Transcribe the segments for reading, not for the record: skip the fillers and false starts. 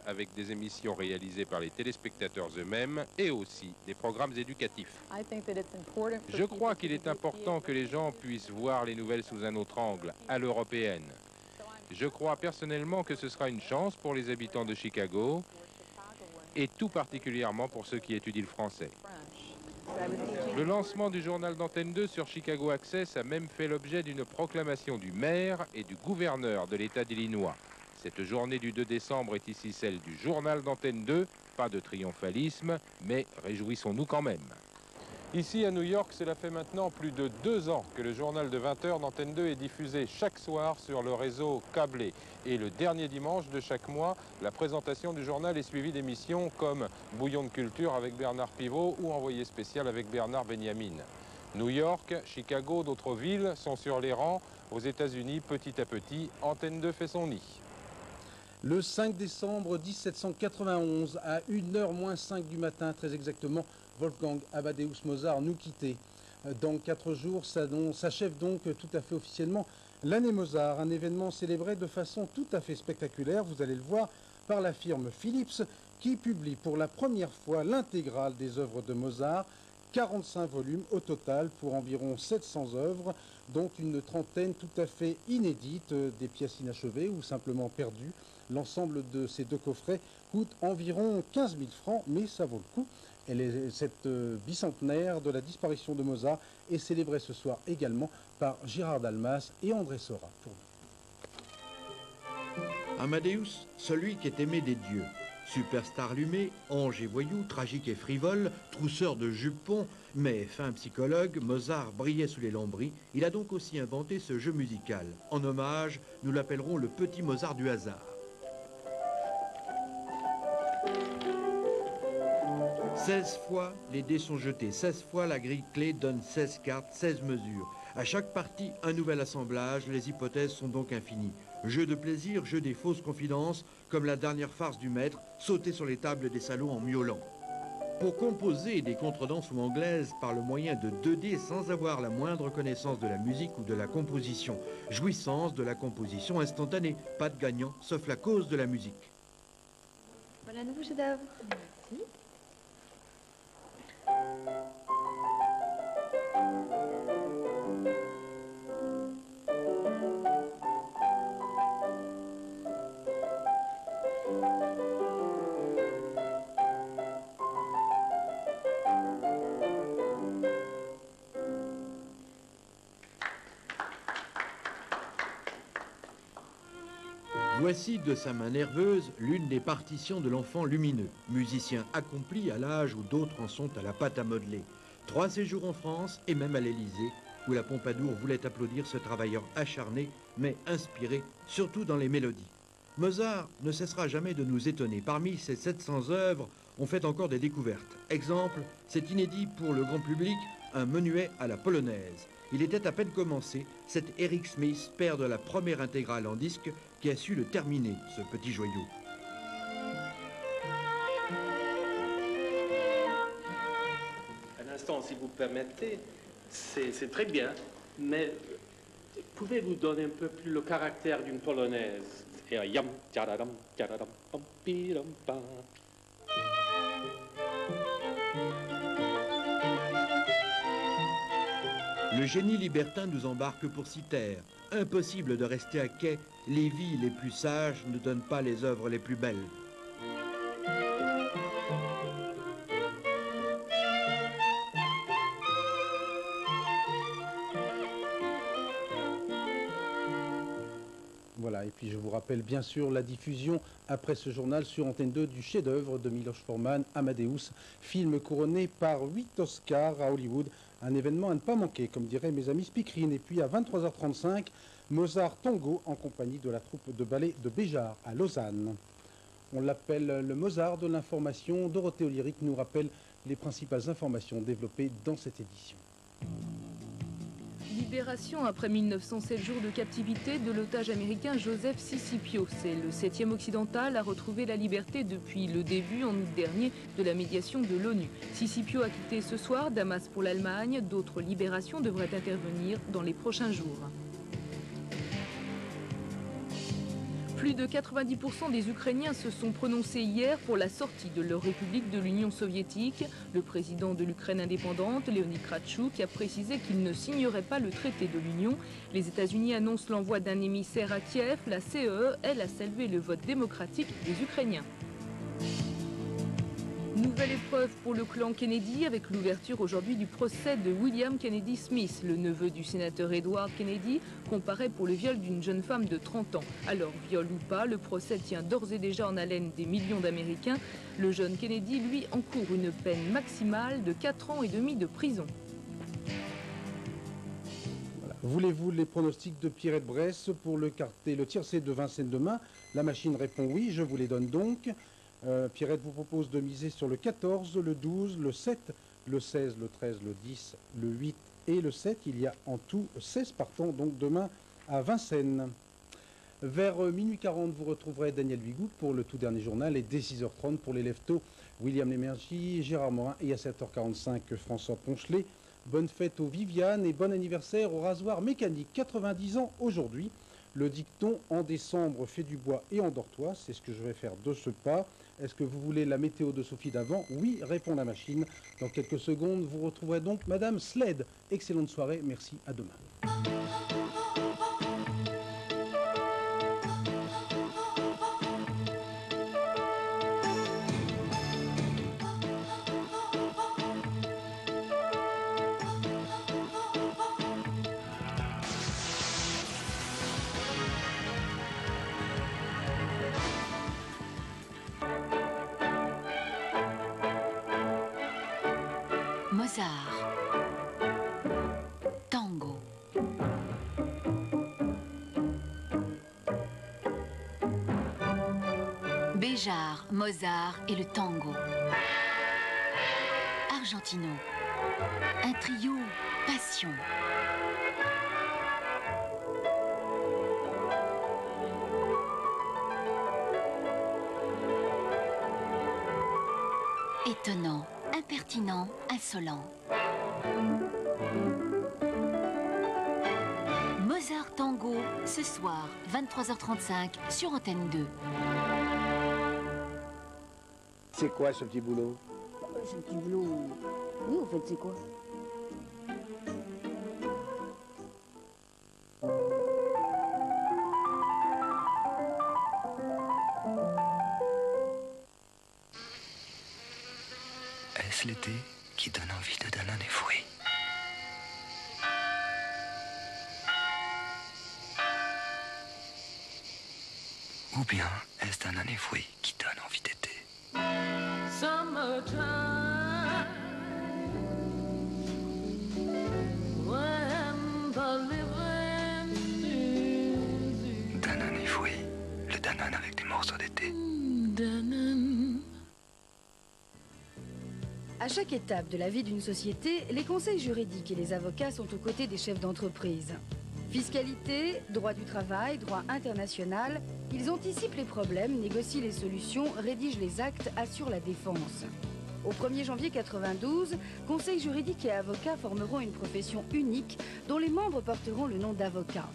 avec des émissions réalisées par les téléspectateurs eux-mêmes et aussi des programmes éducatifs. Je crois qu'il est important que les gens puissent voir les nouvelles sous un autre angle, à l'européenne. Je crois personnellement que ce sera une chance pour les habitants de Chicago et tout particulièrement pour ceux qui étudient le français. Le lancement du journal d'Antenne 2 sur Chicago Access a même fait l'objet d'une proclamation du maire et du gouverneur de l'État d'Illinois. Cette journée du 2 décembre est ici celle du journal d'Antenne 2, pas de triomphalisme, mais réjouissons-nous quand même. Ici à New York, cela fait maintenant plus de 2 ans que le journal de 20 h d'Antenne 2 est diffusé chaque soir sur le réseau câblé. Et le dernier dimanche de chaque mois, la présentation du journal est suivie d'émissions comme Bouillon de culture avec Bernard Pivot ou Envoyé spécial avec Bernard Benjamin. New York, Chicago, d'autres villes sont sur les rangs. Aux États-Unis, petit à petit, Antenne 2 fait son nid. Le 5 décembre 1791, à 1h-5 du matin, très exactement, Wolfgang Amadeus Mozart nous quittait. Dans 4 jours, s'achève donc tout à fait officiellement l'année Mozart, un événement célébré de façon tout à fait spectaculaire, vous allez le voir, par la firme Philips, qui publie pour la première fois l'intégrale des œuvres de Mozart, 45 volumes au total pour environ 700 œuvres, dont une trentaine tout à fait inédites, des pièces inachevées ou simplement perdues. L'ensemble de ces 2 coffrets coûte environ 15 000 francs, mais ça vaut le coup. Cette bicentenaire de la disparition de Mozart est célébrée ce soir également par Gérard Dalmas et André Sora. Amadeus, celui qui est aimé des dieux. Superstar allumé, ange et voyou, tragique et frivole, trousseur de jupons, mais fin psychologue, Mozart brillait sous les lambris. Il a donc aussi inventé ce jeu musical. En hommage, nous l'appellerons le petit Mozart du hasard. 16 fois, les dés sont jetés. 16 fois, la grille clé donne 16 cartes, 16 mesures. À chaque partie, un nouvel assemblage. Les hypothèses sont donc infinies. Jeu de plaisir, jeu des fausses confidences, comme la dernière farce du maître, sauter sur les tables des salons en miaulant. Pour composer des contredanses ou anglaises par le moyen de 2 dés sans avoir la moindre connaissance de la musique ou de la composition. Jouissance de la composition instantanée. Pas de gagnant, sauf la cause de la musique. Voilà un nouveau chef-d'œuvre. Merci. Voici de sa main nerveuse l'une des partitions de l'enfant lumineux, musicien accompli à l'âge où d'autres en sont à la pâte à modeler. 3 séjours en France et même à l'Élysée, où la Pompadour voulait applaudir ce travailleur acharné, mais inspiré, surtout dans les mélodies. Mozart ne cessera jamais de nous étonner. Parmi ses 700 œuvres, on fait encore des découvertes. Exemple, c'est inédit pour le grand public, un menuet à la polonaise. Il était à peine commencé, c'est Eric Smith, père de la première intégrale en disque, qui a su le terminer, ce petit joyau. Un instant, si vous permettez, c'est très bien, mais pouvez-vous donner un peu plus le caractère d'une polonaise? Et un yam, tcharadam, tcharadam, pam, piram, pam. Le génie libertin nous embarque pour Cythère. Impossible de rester à quai, les vies les plus sages ne donnent pas les œuvres les plus belles. Voilà, et puis je vous rappelle bien sûr la diffusion après ce journal sur Antenne 2 du chef-d'œuvre de Miloš Forman, Amadeus, film couronné par 8 Oscars à Hollywood, un événement à ne pas manquer, comme diraient mes amis speakerines. Et puis à 23h35, Mozart Tango en compagnie de la troupe de ballet de Béjart à Lausanne. On l'appelle le Mozart de l'information. Dorothée Olyric nous rappelle les principales informations développées dans cette édition. Libération après 1907 jours de captivité de l'otage américain Joseph Sicipio. C'est le 7e occidental à retrouver la liberté depuis le début en août dernier de la médiation de l'ONU. Sicipio a quitté ce soir Damas pour l'Allemagne. D'autres libérations devraient intervenir dans les prochains jours. Plus de 90% des Ukrainiens se sont prononcés hier pour la sortie de leur république de l'Union soviétique. Le président de l'Ukraine indépendante, Leonid Kravchuk, a précisé qu'il ne signerait pas le traité de l'Union. Les États-Unis annoncent l'envoi d'un émissaire à Kiev. La CEE, elle, a salué le vote démocratique des Ukrainiens. Nouvelle épreuve pour le clan Kennedy avec l'ouverture aujourd'hui du procès de William Kennedy Smith. Le neveu du sénateur Edward Kennedy comparaît pour le viol d'une jeune femme de 30 ans. Alors, viol ou pas, le procès tient d'ores et déjà en haleine des millions d'Américains. Le jeune Kennedy, lui, encourt une peine maximale de 4 ans et demi de prison. Voilà. Voulez-vous les pronostics de Pierrette Bresse pour le tiercé de Vincennes demain? La machine répond oui, je vous les donne donc. Pierrette vous propose de miser sur le 14, le 12, le 7, le 16, le 13, le 10, le 8 et le 7. Il y a en tout 16 partants, donc demain à Vincennes. Vers minuit 40, vous retrouverez Daniel Bigout pour le tout dernier journal et dès 6h30 pour les leftos, William Lémergie, Gérard Morin et à 7h45 François Ponchelet. Bonne fête aux Viviane et bon anniversaire au rasoir mécanique, 90 ans aujourd'hui. Le dicton « En décembre, fait du bois et endors-toi », c'est ce que je vais faire de ce pas. Est-ce que vous voulez la météo de Sophie d'avant? Oui, répond la machine. Dans quelques secondes, vous retrouverez donc Madame Sled. Excellente soirée, merci, à demain. Mozart, tango. Béjart, Mozart et le tango. Argentino, un trio passion. Étonnant, impertinent, insolent. Mozart Tango, ce soir, 23h35, sur Antenne 2. C'est quoi ce petit boulot? Ce petit boulot... Oui, en fait, c'est quoi? Est-ce l'été qui donne envie de donner des fruits? Ou bien est-ce un année fruit qui donne envie d'été? Danone et fruits, le Danone avec des morceaux d'été. À chaque étape de la vie d'une société, les conseils juridiques et les avocats sont aux côtés des chefs d'entreprise. Fiscalité, droit du travail, droit international, ils anticipent les problèmes, négocient les solutions, rédigent les actes, assurent la défense. Au 1er janvier 92, conseils juridiques et avocats formeront une profession unique dont les membres porteront le nom d'avocats.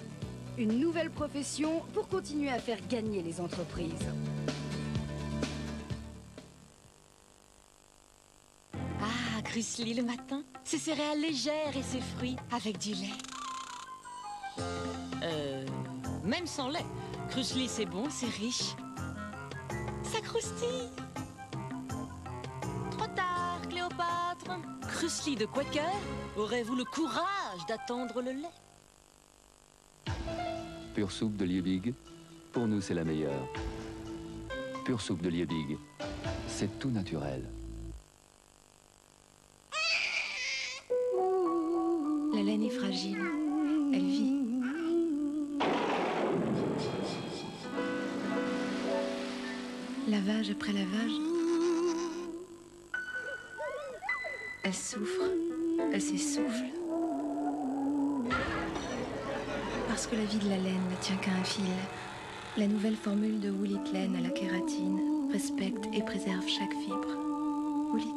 Une nouvelle profession pour continuer à faire gagner les entreprises. Ah, Grusli le matin, ses céréales légères et ses fruits avec du lait. Même sans lait. Grusli, c'est bon, c'est riche. Ça croustille. Trop tard, Cléopâtre. Grusli de Quaker, aurez-vous le courage d'attendre le lait? Pure soupe de Liebig, pour nous c'est la meilleure. Pure soupe de Liebig, c'est tout naturel. La laine est fragile, elle vit. Lavage après lavage, elle souffre, elle s'essouffle. Parce que la vie de la laine ne tient qu'à un fil, la nouvelle formule de Woolit Laine à la kératine respecte et préserve chaque fibre. Woolit.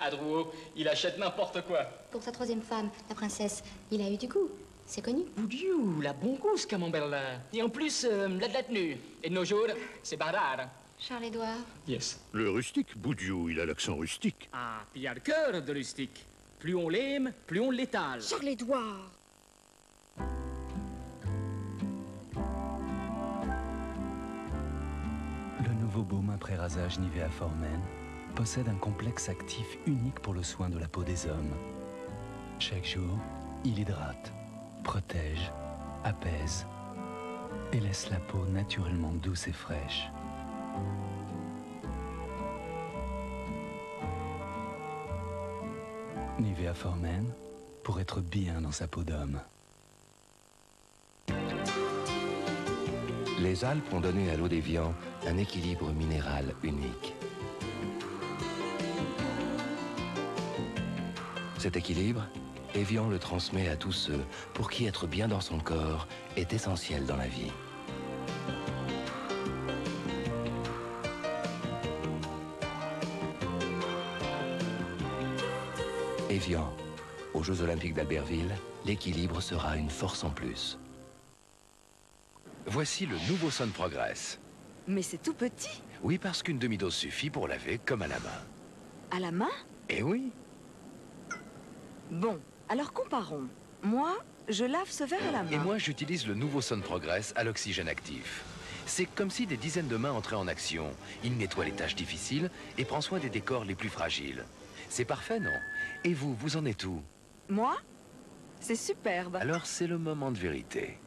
À Drouot, il achète n'importe quoi. Pour sa troisième femme, la princesse, il a eu du goût. C'est connu. Boudiou, la bon goût, ce camembert-là. Et en plus, la de la tenue. Et de nos jours, c'est bardard. Charles-Édouard. Yes. Le rustique, Boudiou, il a l'accent rustique. Ah, puis il y a le cœur de rustique. Plus on l'aime, plus on l'étale. Charles-Édouard. Le nouveau baume après rasage Nivea For-Men possède un complexe actif unique pour le soin de la peau des hommes. Chaque jour, il hydrate, protège, apaise et laisse la peau naturellement douce et fraîche. Nivea For-Men pour être bien dans sa peau d'homme. Les Alpes ont donné à l'eau d'Évian un équilibre minéral unique. Cet équilibre, Évian le transmet à tous ceux pour qui être bien dans son corps est essentiel dans la vie. Évian, aux Jeux Olympiques d'Albertville, l'équilibre sera une force en plus. Voici le nouveau Sun Progress. Mais c'est tout petit. Oui, parce qu'une demi-dose suffit pour laver comme à la main. À la main? Eh oui. Bon, alors comparons. Moi, je lave ce verre à la main. Et moi, j'utilise le nouveau Sun Progress à l'oxygène actif. C'est comme si des dizaines de mains entraient en action. Il nettoie les tâches difficiles et prend soin des décors les plus fragiles. C'est parfait, non? Et vous, vous en êtes où? Moi? C'est superbe. Alors, c'est le moment de vérité.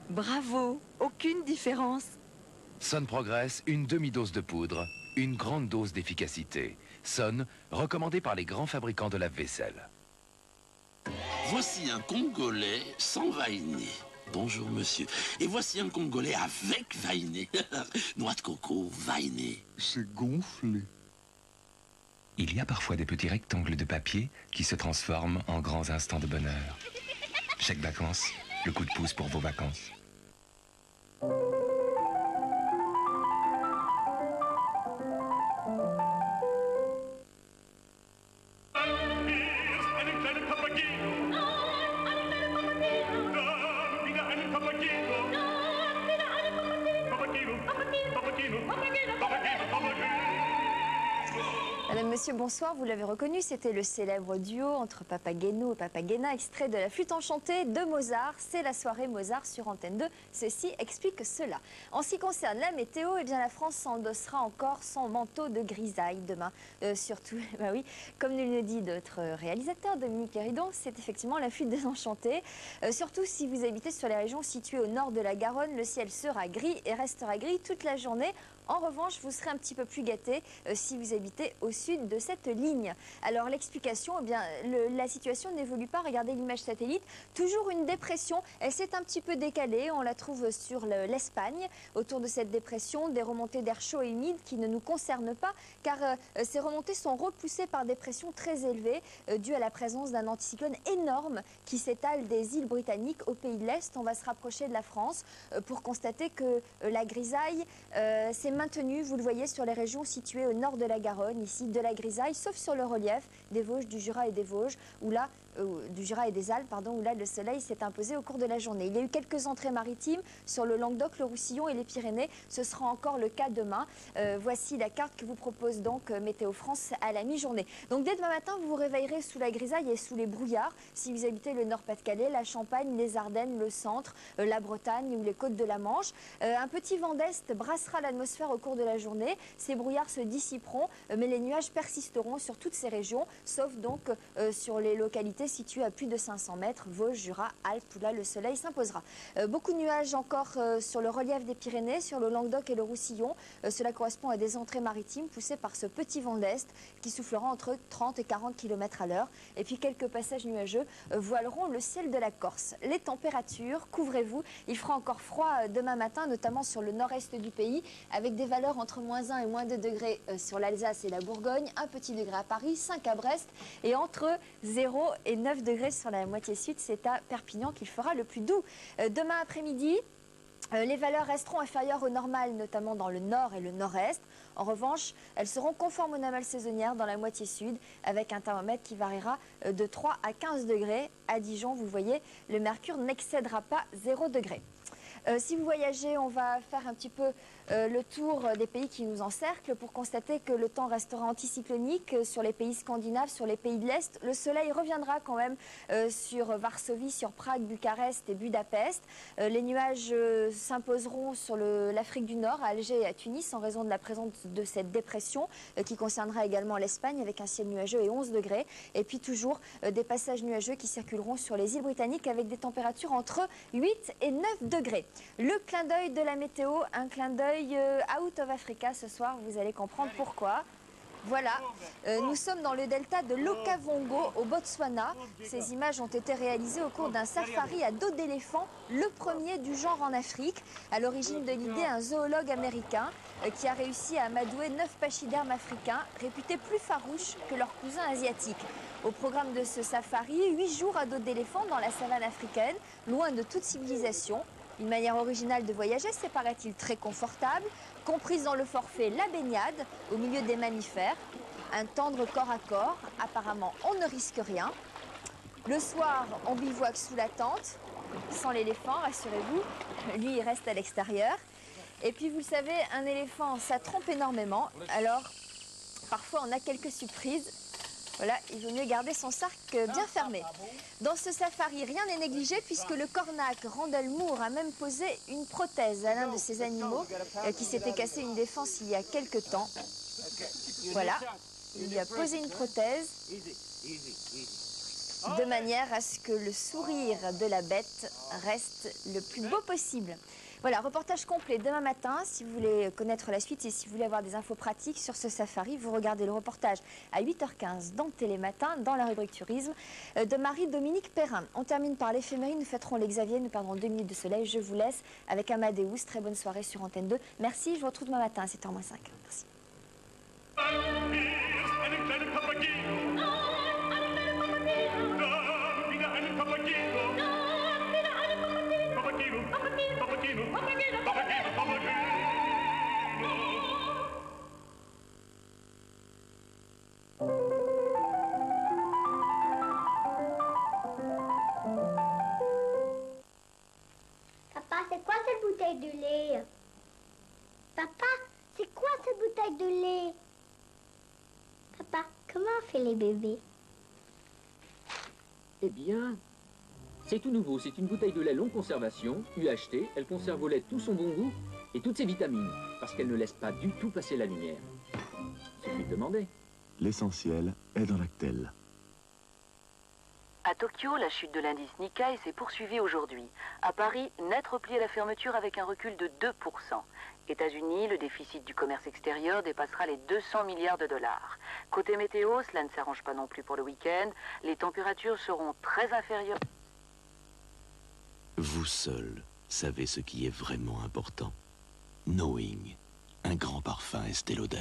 Bravo, aucune différence. Sun Progress, une demi-dose de poudre, une grande dose d'efficacité. Sun, recommandé par les grands fabricants de lave-vaisselle. Voici un Congolais sans vainé. Bonjour, monsieur. Et voici un Congolais avec vainé. Noix de coco, vainé. C'est gonflé. Il y a parfois des petits rectangles de papier qui se transforment en grands instants de bonheur. Chaque vacances, le coup de pouce pour vos vacances. Madame, Monsieur, bonsoir. Vous l'avez reconnu, c'était le célèbre duo entre Papageno et Papagena, extrait de la flûte enchantée de Mozart. C'est la soirée Mozart sur Antenne 2. Ceci explique cela. En ce qui concerne la météo, eh bien, la France s'endossera encore son manteau de grisaille demain. Surtout, bah oui, comme nous le dit notre réalisateur Dominique Héridon, c'est effectivement la flûte désenchantée. Surtout si vous habitez sur les régions situées au nord de la Garonne, le ciel sera gris et restera gris toute la journée. En revanche, vous serez un petit peu plus gâté si vous habitez au sud de cette ligne. Alors l'explication, eh bien, la situation n'évolue pas. Regardez l'image satellite. Toujours une dépression. Elle s'est un petit peu décalée. On la trouve sur l'Espagne. Autour de cette dépression, des remontées d'air chaud et humide qui ne nous concernent pas, car ces remontées sont repoussées par des pressions très élevées dues à la présence d'un anticyclone énorme qui s'étale des îles britanniques au pays de l'Est. On va se rapprocher de la France pour constater que la grisaille s'est maintenue, vous le voyez, sur les régions situées au nord de la Garonne, ici de la grisaille, sauf sur le relief des Vosges, du Jura et des Vosges, où là, du Jura et des Alpes, pardon, où là le soleil s'est imposé au cours de la journée. Il y a eu quelques entrées maritimes sur le Languedoc, le Roussillon et les Pyrénées. Ce sera encore le cas demain. Voici la carte que vous propose donc Météo France à la mi-journée. Donc dès demain matin, vous vous réveillerez sous la grisaille et sous les brouillards. Si vous habitez le Nord-Pas-de-Calais, la Champagne, les Ardennes, le centre, la Bretagne ou les côtes de la Manche. Un petit vent d'est brassera l'atmosphère au cours de la journée. Ces brouillards se dissiperont, mais les nuages persisteront sur toutes ces régions, sauf donc sur les localités situées à plus de 500 mètres, Vosges, Jura, Alpes, où là le soleil s'imposera. Beaucoup de nuages encore sur le relief des Pyrénées, sur le Languedoc et le Roussillon. Cela correspond à des entrées maritimes poussées par ce petit vent d'est qui soufflera entre 30 et 40 km à l'heure. Et puis quelques passages nuageux voileront le ciel de la Corse. Les températures, couvrez-vous, il fera encore froid demain matin, notamment sur le nord-est du pays, avec des valeurs entre -1 et -2 degrés sur l'Alsace et la Bourgogne, un petit degré à Paris, 5 à Brest, et entre 0 et 9 degrés sur la moitié sud, c'est à Perpignan qu'il fera le plus doux. Demain après-midi, Les valeurs resteront inférieures au normal, notamment dans le nord et le nord-est. En revanche, elles seront conformes aux normales saisonnières dans la moitié sud, avec un thermomètre qui variera de 3 à 15 degrés. À Dijon, vous voyez, le mercure n'excédera pas 0 degré. Si vous voyagez, on va faire un petit peu le tour des pays qui nous encerclent pour constater que le temps restera anticyclonique sur les pays scandinaves, sur les pays de l'Est. Le soleil reviendra quand même sur Varsovie, sur Prague, Bucarest et Budapest. Les nuages s'imposeront sur l'Afrique du Nord, à Alger et à Tunis, en raison de la présence de cette dépression qui concernera également l'Espagne avec un ciel nuageux et 11 degrés. Et puis toujours des passages nuageux qui circuleront sur les îles britanniques avec des températures entre 8 et 9 degrés. Le clin d'œil de la météo, un clin d'œil out of Africa ce soir, vous allez comprendre pourquoi. Voilà, nous sommes dans le delta de l'Okavongo au Botswana. Ces images ont été réalisées au cours d'un safari à dos d'éléphant, le premier du genre en Afrique. À l'origine de l'idée, un zoologue américain qui a réussi à amadouer 9 pachydermes africains, réputés plus farouches que leurs cousins asiatiques. Au programme de ce safari, 8 jours à dos d'éléphant dans la savane africaine, loin de toute civilisation. Une manière originale de voyager, c'est paraît-il très confortable, comprise dans le forfait la baignade au milieu des mammifères, un tendre corps à corps, apparemment on ne risque rien. Le soir, on bivouaque sous la tente, sans l'éléphant, rassurez-vous, lui il reste à l'extérieur. Et puis vous le savez, un éléphant ça trompe énormément, alors parfois on a quelques surprises. Voilà, il vaut mieux garder son sac bien fermé. Dans ce safari, rien n'est négligé puisque le cornac Randall Moore a même posé une prothèse à l'un de ces animaux qui s'était cassé une défense il y a quelque temps. Voilà, il lui a posé une prothèse de manière à ce que le sourire de la bête reste le plus beau possible. Voilà, reportage complet demain matin. Si vous voulez connaître la suite et si vous voulez avoir des infos pratiques sur ce safari, vous regardez le reportage à 8h15 dans Télématin, dans la rubrique tourisme, de Marie-Dominique Perrin. On termine par l'éphémérie, nous fêterons les Xavier, nous perdrons 2 minutes de soleil. Je vous laisse avec Amadeus. Très bonne soirée sur Antenne 2. Merci, je vous retrouve demain matin à 7h-5. Merci. Papa, c'est quoi cette bouteille de lait? Papa, c'est quoi cette bouteille de lait? Papa, comment on fait les bébés? Eh bien, c'est tout nouveau. C'est une bouteille de lait longue conservation, UHT. Elle conserve au lait tout son bon goût et toutes ses vitamines, parce qu'elle ne laisse pas du tout passer la lumière. Suffit de demander. L'essentiel est dans Lactel. À Tokyo, la chute de l'indice Nikkei s'est poursuivie aujourd'hui. À Paris, net repli à la fermeture avec un recul de 2%. États-Unis, le déficit du commerce extérieur dépassera les 200 milliards de dollars. Côté météo, cela ne s'arrange pas non plus pour le week-end. Les températures seront très inférieures. Vous seul savez ce qui est vraiment important. Knowing, un grand parfum Estée Lauder.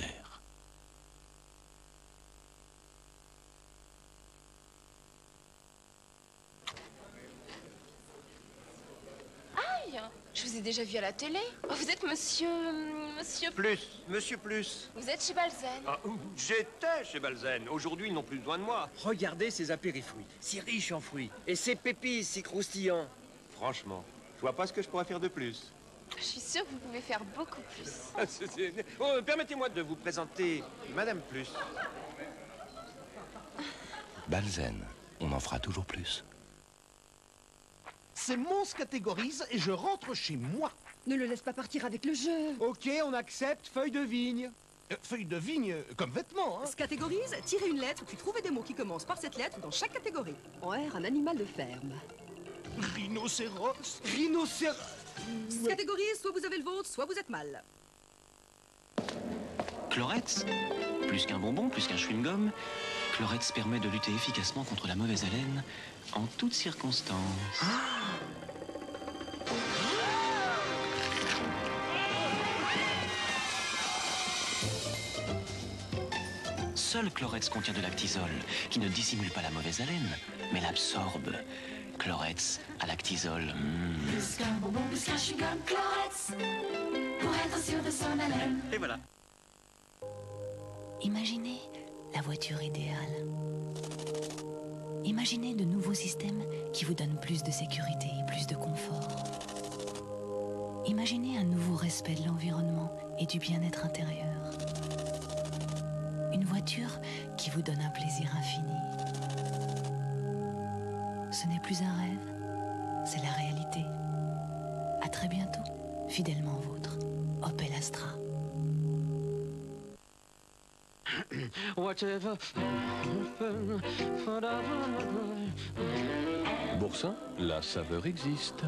Aïe, je vous ai déjà vu à la télé. Oh, vous êtes monsieur... Monsieur Plus. Vous êtes chez Balzen. Ah, j'étais chez Balzen. Aujourd'hui, ils n'ont plus besoin de moi. Regardez ces apérifruits, si riches en fruits. Et ces pépites, si croustillants. Franchement, je vois pas ce que je pourrais faire de plus. Je suis sûre que vous pouvez faire beaucoup plus. Oh, permettez-moi de vous présenter Madame Plus. Balzen, on en fera toujours plus. C'est Mons catégorise et je rentre chez moi. Ne le laisse pas partir avec le jeu. Ok, on accepte feuille de vigne. Feuille de vigne comme vêtement, hein. Catégorise, tirez une lettre, puis trouvez des mots qui commencent par cette lettre dans chaque catégorie. OR, un animal de ferme. Rhinocéros. Rhinocéros. Catégorise, soit vous avez le vôtre, soit vous êtes mal. Chlorets, plus qu'un bonbon, plus qu'un chewing-gum, Chlorets permet de lutter efficacement contre la mauvaise haleine en toutes circonstances. Seul Chlorets contient de l'actisol, qui ne dissimule pas la mauvaise haleine, mais l'absorbe. Cloretz à lactysol. Plus qu'un bonbon, plus qu'un chewing-gum, Cloretz, pour être sûr de son haleine. Et voilà. Imaginez la voiture idéale. Imaginez de nouveaux systèmes qui vous donnent plus de sécurité et plus de confort. Imaginez un nouveau respect de l'environnement et du bien-être intérieur. Une voiture qui vous donne un plaisir infini. Ce n'est plus un rêve, c'est la réalité. À très bientôt, fidèlement vôtre, Opel Astra. Boursin, la saveur existe.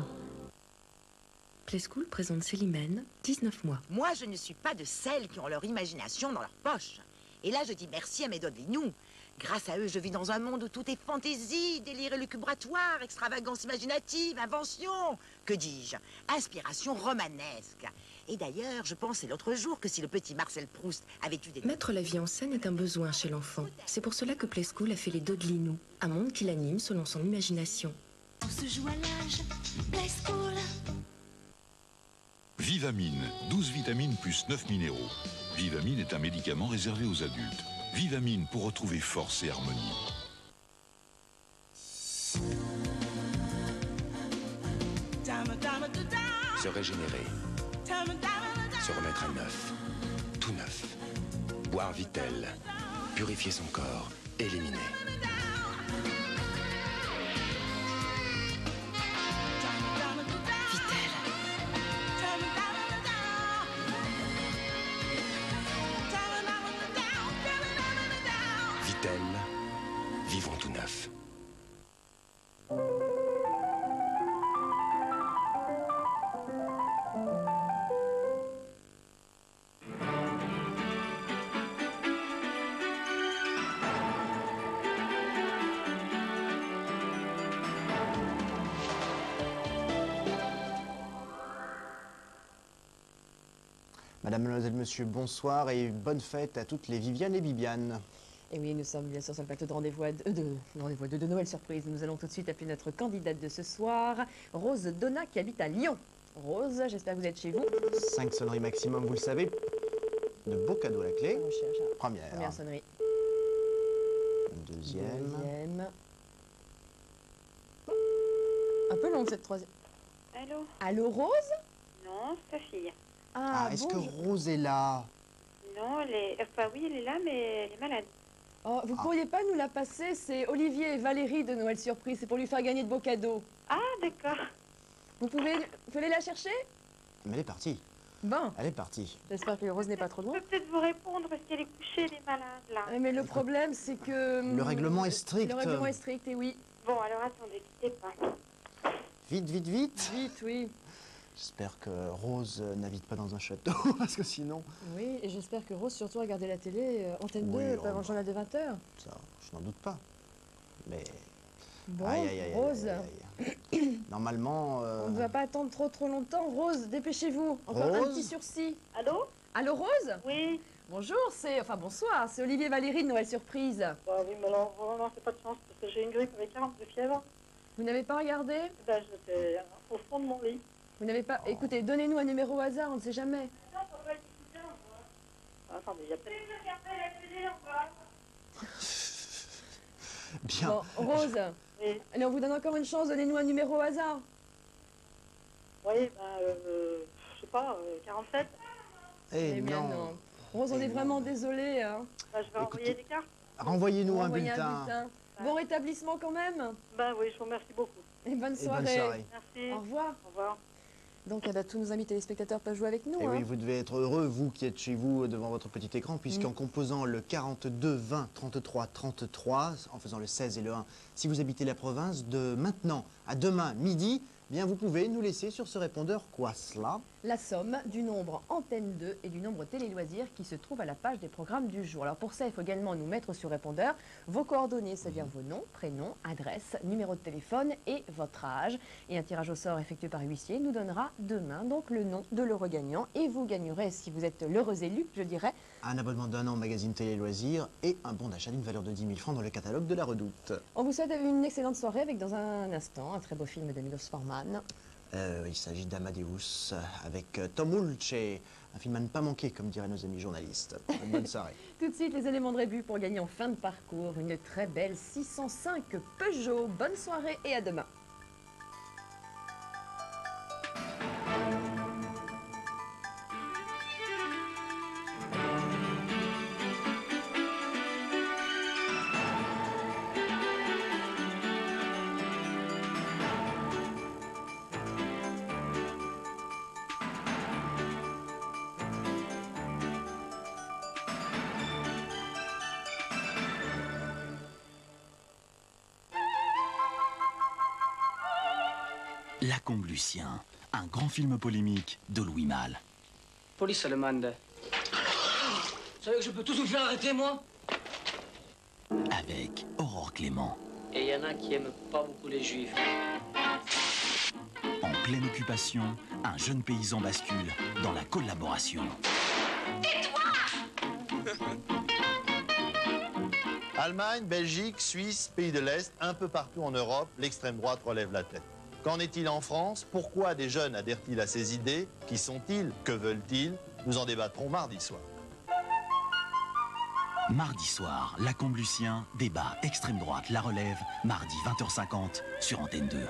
Playskool présente Célimène, 19 mois. Moi, je ne suis pas de celles qui ont leur imagination dans leur poche. Et là, je dis merci à mes Dodelinou. Grâce à eux, je vis dans un monde où tout est fantaisie, délire élucubratoire, extravagance imaginative, invention. Que dis-je? Inspiration romanesque. Et d'ailleurs, je pensais l'autre jour que si le petit Marcel Proust avait eu des... Mettre la vie en scène est un besoin chez l'enfant. C'est pour cela que Playskool a fait les Dodelinou, un monde qui l'anime selon son imagination. Tout se joue à l'âge, Playskool. Vivamine, 12 vitamines plus 9 minéraux. Vivamine est un médicament réservé aux adultes. Vivamine pour retrouver force et harmonie. Se régénérer. Se remettre à neuf. Tout neuf. Boire Vitel. Purifier son corps. Éliminer. Vitel. Vivons tout neuf. Madame, mademoiselle, monsieur, bonsoir et bonne fête à toutes les Viviane et Bibiane. Et oui, nous sommes bien sûr sur le plateau de Rendez-vous de Noël Surprise. Nous allons tout de suite appeler notre candidate de ce soir, Rose Donna, qui habite à Lyon. Rose, j'espère que vous êtes chez vous. 5 sonneries maximum, vous le savez. De beaux cadeaux à la clé. Première. Première sonnerie. Deuxième. Un peu longue cette troisième. Allô? Allô, Rose? Non, c'est ta fille. Ah, est-ce que Rose est là? Non, elle est... Enfin, oui, elle est là, mais elle est malade. Oh, vous pourriez pas nous la passer? C'est Olivier et Valérie de Noël Surprise. C'est pour lui faire gagner de beaux cadeaux. Ah, d'accord. Vous voulez la chercher? Mais elle est partie. Bon. Elle est partie. J'espère que Rose n'est pas trop loin. Je peux peut-être vous répondre parce qu'elle est couchée, elle est malade, là. Mais le problème, c'est que... Le règlement est strict. Le règlement est strict, et oui. Bon, alors attendez, quittez pas. Vite, vite, vite. Vite, oui. J'espère que Rose n'habite pas dans un château, parce que sinon... Oui, et j'espère que Rose surtout a regardé la télé, Antenne 2, pas avant le journal de 20h. Ça, je n'en doute pas. Mais... Bon, aïe, Rose. Normalement... On ne va pas attendre trop longtemps. Rose, dépêchez-vous. Encore un Rose petit sursis. Allô? Allô, Rose? Oui. Bonjour, enfin bonsoir, c'est Olivier et Valérie de Noël Surprise. Bah oui, mais alors, vraiment, c'est pas de chance, parce que j'ai une grippe avec 40 de fièvre. Vous n'avez pas regardé? Ben, j'étais au fond de mon lit. Vous n'avez pas... Écoutez, donnez-nous un numéro au hasard, on ne sait jamais. Attendez, il y a peut-être... Bien. Bon, Rose, Oui. allez, on vous donne encore une chance, donnez-nous un numéro au hasard. Oui, ben, je sais pas, 47. Eh bien, non. Rose, on est vraiment désolé. Hein. Ben, je vais envoyer des cartes. Renvoyez-nous un Envoyez bulletin. Bon rétablissement quand même. Ben oui, je vous remercie beaucoup. Et bonne bonne soirée. soirée. Merci. Au revoir. Au revoir. Donc, tous nos amis téléspectateurs peuvent jouer avec nous. Et hein. oui, vous devez être heureux, vous qui êtes chez vous devant votre petit écran, puisqu'en composant le 42 20 33 33, en faisant le 16 et le 1, si vous habitez la province, de maintenant à demain midi, Bien, vous pouvez nous laisser sur ce répondeur quoi cela? La somme du nombre Antenne 2 et du nombre Télé Loisirs qui se trouve à la page des programmes du jour. Alors pour ça, il faut également nous mettre sur répondeur vos coordonnées, c'est-à-dire vos noms, prénoms, adresse, numéro de téléphone et votre âge. Et un tirage au sort effectué par huissier nous donnera demain donc le nom de l'heureux gagnant. Et vous gagnerez, si vous êtes l'heureux élu, je dirais, un abonnement d'1 an au magazine Télé Loisirs et un bon d'achat d'une valeur de 10 000 francs dans le catalogue de la Redoute. On vous souhaite une excellente soirée avec dans un instant un très beau film de Milos Forman. Il s'agit d'Amadeus avec Tom Hulce, un film à ne pas manquer, comme diraient nos amis journalistes. Une bonne soirée. Tout de suite, les éléments de rébut pour gagner en fin de parcours une très belle 605 Peugeot. Bonne soirée et à demain. La Combe Lucien, un grand film polémique de Louis Malle. Police allemande. Vous savez que je peux tous vous faire arrêter, moi? Avec Aurore Clément. Et il y en a qui aiment pas beaucoup les juifs. En pleine occupation, un jeune paysan bascule dans la collaboration. Allemagne, Belgique, Suisse, pays de l'Est, un peu partout en Europe, l'extrême droite relève la tête. Qu'en est-il en France? Pourquoi des jeunes adhèrent-ils à ces idées? Qui sont-ils? Que veulent-ils? Nous en débattrons mardi soir. Mardi soir, La Combe Lucien, débat extrême droite, la relève, mardi 20h50 sur Antenne 2.